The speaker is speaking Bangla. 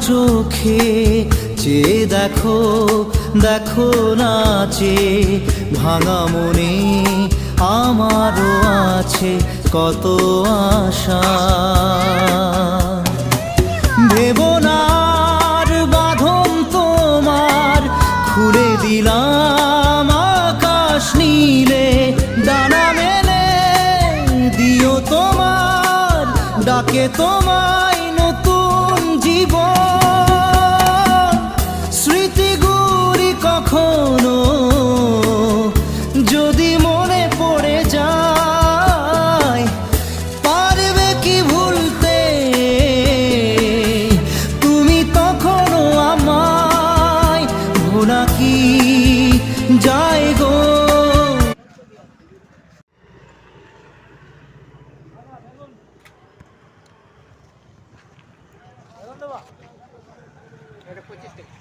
চোখে চেয়ে দেখো, দেখো নাচে ভাঙা মনে আমারও আছে কত আশা। ভেবো না আর বাঁধন তোমার, খুলে দিলাম আকাশ নীলে, ডানা মেলে দিও তোমার ডাকে তোমায় নতুন জীবন। স্মৃতিগুলি কখনো যদি মনে পড়ে যায়, পারবে কি ভুলতে তুমি তখনও আমায়? ভোলা কি যায় গো। এটা 25 টাকা।